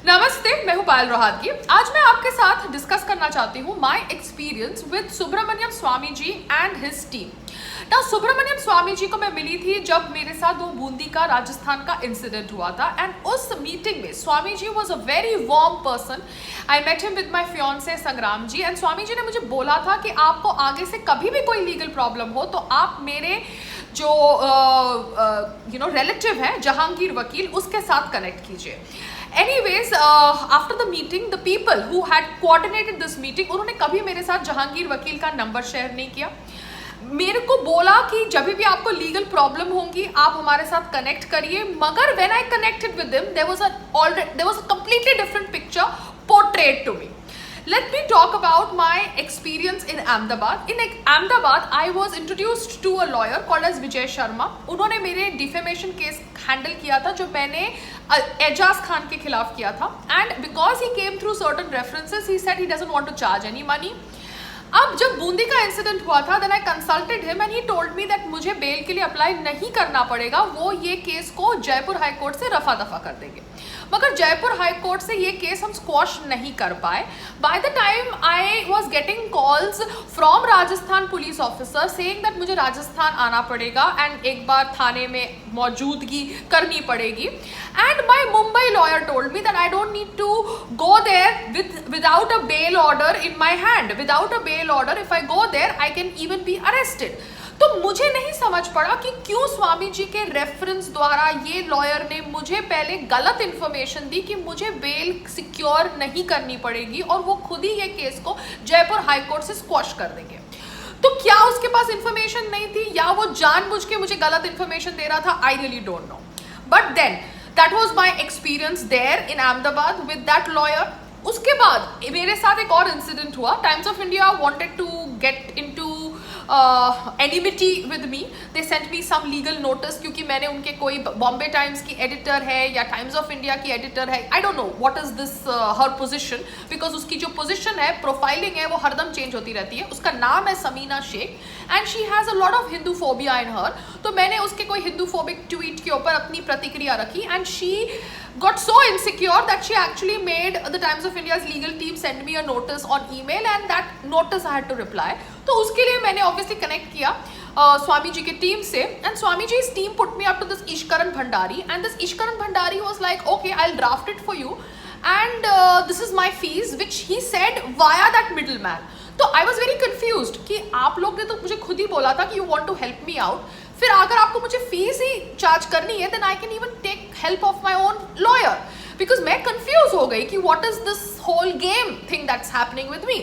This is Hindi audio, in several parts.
नमस्ते, मैं हूं पायल रोहातगी। आज मैं आपके साथ डिस्कस करना चाहती हूं my experience with Subramanian Swamy ji and his team. ना सुब्रमण्यम स्वामी जी को मैं मिली थी जब मेरे साथ वो बूंदी का राजस्थान का इंसिडेंट हुआ था, एंड उस मीटिंग में Swami ji was a very warm person. I met him with my fiancé Sangram ji, and स्वामी जी ने मुझे बोला था कि आपको आगे से कभी भी कोई लीगल प्रॉब्लम हो तो आप मेरे जो रिलेटिव है जहांगीर वकील, उसके साथ कनेक्ट कीजिए। Anyways, after the meeting, the people who had coordinated this meeting, उन्होंने कभी मेरे साथ जहांगीर वकील का नंबर शेयर नहीं किया। मेरे को बोला कि जब भी आपको लीगल प्रॉब्लम होंगी आप हमारे साथ कनेक्ट करिए, मगर when I connected with them, there was a completely different picture portrayed to me. Let me talk about my experience in Ahmedabad. In Ahmedabad, I was introduced to a lawyer called as Vijay Sharma. उन्होंने मेरे डिफेमेशन केस हैंडल किया था जो मैंने एजाज खान के खिलाफ किया था, and because he came through certain references, he said he doesn't want to charge any money. अब जब बूंदी का इंसिडेंट हुआ था, then I consulted him and he told me that मुझे बेल के लिए अप्लाई नहीं करना पड़ेगा, वो ये केस को जयपुर हाई कोर्ट से रफा दफा कर देंगे। मगर जयपुर हाई कोर्ट से ये केस हम स्क्वॉश नहीं कर पाए। By the time I was getting calls from Rajasthan police officer saying that मुझे राजस्थान आना पड़ेगा एंड एक बार थाने में मौजूदगी करनी पड़ेगी, and my Mumbai lawyer told me that I don't need to go there without a bail order in my hand. Without a bail order if I go there I can even be arrested. तो मुझे नहीं समझ पड़ा कि क्यों स्वामी जी के रेफरेंस द्वारा ये लॉयर ने मुझे पहले गलत इंफॉर्मेशन दी कि मुझे बेल सिक्योर नहीं करनी पड़ेगी और वो खुद ही ये केस को जयपुर हाई कोर्ट से स्क्वॉश कर देंगे। तो क्या उसके पास इंफॉर्मेशन नहीं थी या वो जानबूझ के मुझे गलत इंफॉर्मेशन दे रहा था? I really don't know, but then that was my experience there in Ahmedabad with that lawyer. उसके बाद मेरे साथ एक और इंसिडेंट हुआ। Times of India wanted to get into enmity with me. They sent me some legal notice क्योंकि मैंने उनके कोई बॉम्बे टाइम्स की एडिटर है या टाइम्स ऑफ इंडिया की एडिटर है, आई don't know what is this her position, because उसकी जो पोजीशन है, प्रोफाइलिंग है, वो हरदम चेंज होती रहती है। उसका नाम है Sameena Shaikh and she has a lot of Hindu phobia in her. तो मैंने उसके कोई हिंदू फोबिक ट्वीट के ऊपर अपनी प्रतिक्रिया रखी and she got so insecure that she actually made the Times of India's legal team send me a notice on email and that notice I had to reply. तो उसके लिए मैंने obviously connect किया स्वामी जी की टीम से, and Swami ji's team put me up to this Ishkaran Bhandari, and this Ishkaran Bhandari was like, okay, I'll draft it for you and this is my fees, which he said via that middleman. तो आई वॉज वेरी कन्फ्यूज्ड कि आप लोग ने तो मुझे खुद ही बोला था कि you want to help me out, फिर अगर आपको मुझे फीस ही चार्ज करनी है then I can even take help of my own lawyer, because मैं कन्फ्यूज हो गई कि what is this whole game thing that's happening with me.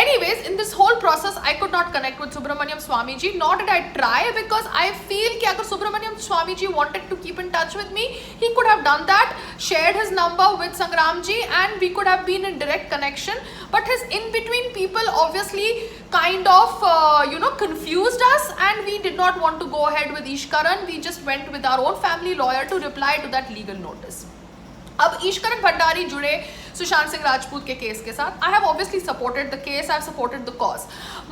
Anyways, in this whole process, I could not connect with Subramaniam Swami ji, nor did I try, because I feel कि अगर Subramaniam Swami ji wanted to keep in touch with me, he could have done that, shared his number with Sangram ji, and we could have been in direct connection. But his in-between people obviously kind of, confused us, and we did not want to go ahead with Ishkaran. We just went with our own family lawyer to reply to that legal notice. अब ईशकरण भंडारी जुड़े सुशांत सिंह राजपूत के केस के साथ। I have obviously supported the case, I have supported the cause,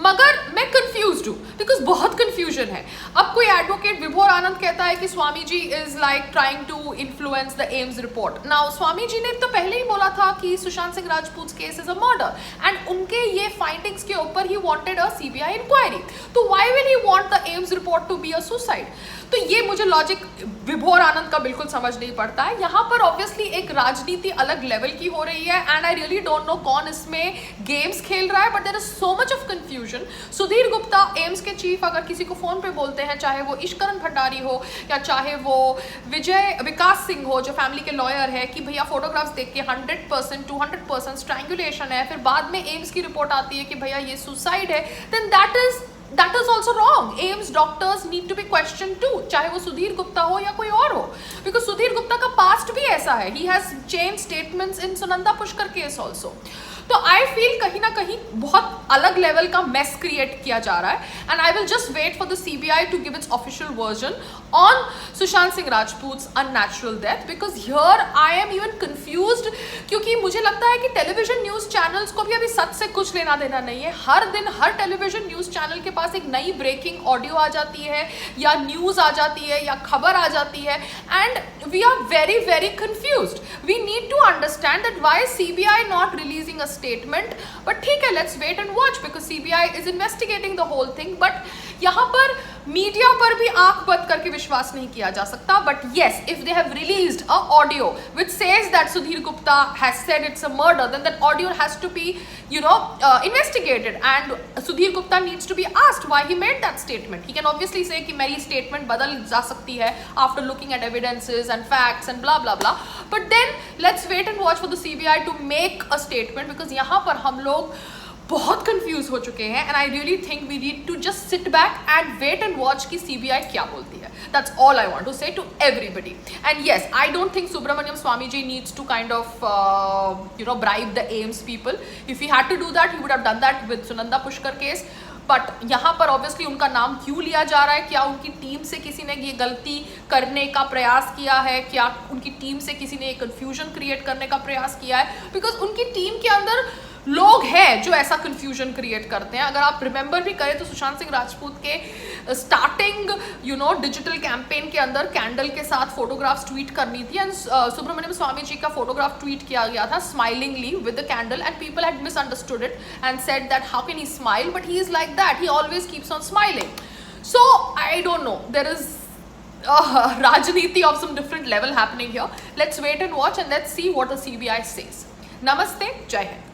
मगर मैं कंफ्यूज्ड हूँ बिकॉज बहुत कंफ्यूजन है। अब कोई एडवोकेट विभोर आनंद कहता है कि Swami ji is like trying to influence the AIIMS report. Now Swami ji ने तो पहले ही बोला था कि Sushant Singh Rajput case is a murder and उनके ये फाइंडिंग्स के ऊपर ही वांटेड अ सीबीआई इंक्वायरी। तो why will he want the AIIMS report to be a suicide? तो ये मुझे लॉजिक विभोर आनंद का बिल्कुल समझ नहीं पड़ता है। यहाँ पर ऑब्वियसली एक राजनीति अलग लेवल की हो रही है and I really don't know कौन इसमें गेम्स खेल रहा है, but there is so much of confusion. Sudhir Gupta AIIMS के चीफ अगर किसी को फोन पे बोलते हैं, चाहे वो ईशकरण भंडारी हो या चाहे वो विकास सिंह हो जो फैमिली के लॉयर है, कि भैया फोटोग्राफ्स देख के 100% 200% स्ट्रैंगुलेशन है, फिर बाद में एम्स की रिपोर्ट आती है कि भैया ये सुसाइड है, then that is also wrong. AIIMS doctors need to be questioned too, चाहे वो सुधीर गुप्ता हो या कोई और हो, because सुधीर गुप्ता का पास्ट भी ऐसा है, he has changed statements in Sunanda Pushkar case also. तो आई फील कहीं ना कहीं बहुत अलग लेवल का मेस क्रिएट किया जा रहा है and I will just wait for the CBI to give its official version on Sushant Singh राजपूत's unnatural death, because here I am even confused, क्योंकि मुझे लगता है कि टेलीविजन न्यूज चैनल्स को भी अभी सच से कुछ लेना देना नहीं है। हर दिन हर टेलीविजन न्यूज चैनल के पास एक नई ब्रेकिंग ऑडियो आ जाती है या न्यूज आ जाती है या खबर आ जाती है, and we are very very confused. We need to understand that why CBI not releasing a statement, but ठीक है, let's wait and watch because CBI is investigating the whole thing. But यहाँ पर मीडिया पर भी आंख बंद करके विश्वास नहीं किया जा सकता। But yes, if they have released a audio which says that Sudhir Gupta has said it's a murder, then that audio has to be investigated, and Sudhir Gupta needs to be asked why he made that statement. He can obviously say कि मेरी statement बदल जा सकती है after looking at evidences and facts and blah blah blah, but then let's wait and watch for the CBI to make a statement, because यहाँ पर हम लोग बहुत कंफ्यूज हो चुके हैं, and I really think we need to just sit back and wait and watch कि सीबीआई क्या बोलती है. That's all I want to say to everybody. And yes, I don't think Subramaniam Swamiji needs to kind of bribe the AIIMS people. If he had to do that, he would have done that with Sunanda Pushkar case. But यहाँ पर ऑब्वियसली उनका नाम क्यों लिया जा रहा है? क्या उनकी टीम से किसी ने ये गलती करने का प्रयास किया है? क्या उनकी टीम से किसी ने कंफ्यूजन क्रिएट करने का प्रयास किया है? बिकॉज उनकी टीम के अंदर लोग हैं जो ऐसा कंफ्यूजन क्रिएट करते हैं. अगर आप रिमेंबर भी करें तो सुशांत सिंह राजपूत के स्टार्टिंग डिजिटल कैंपेन के अंदर कैंडल के साथ फोटोग्राफ्स ट्वीट करनी थी, एंड सुब्रमण्यम स्वामी जी का फोटोग्राफ ट्वीट किया गया था smilingly with the candle, and people had misunderstood it and said that how can he smile, but he is like that, he always keeps on smiling. So I don't know, there is Rajniti of some different level happening here. Let's wait and watch and let's see what the CBI says. Namaste, Jai Hind.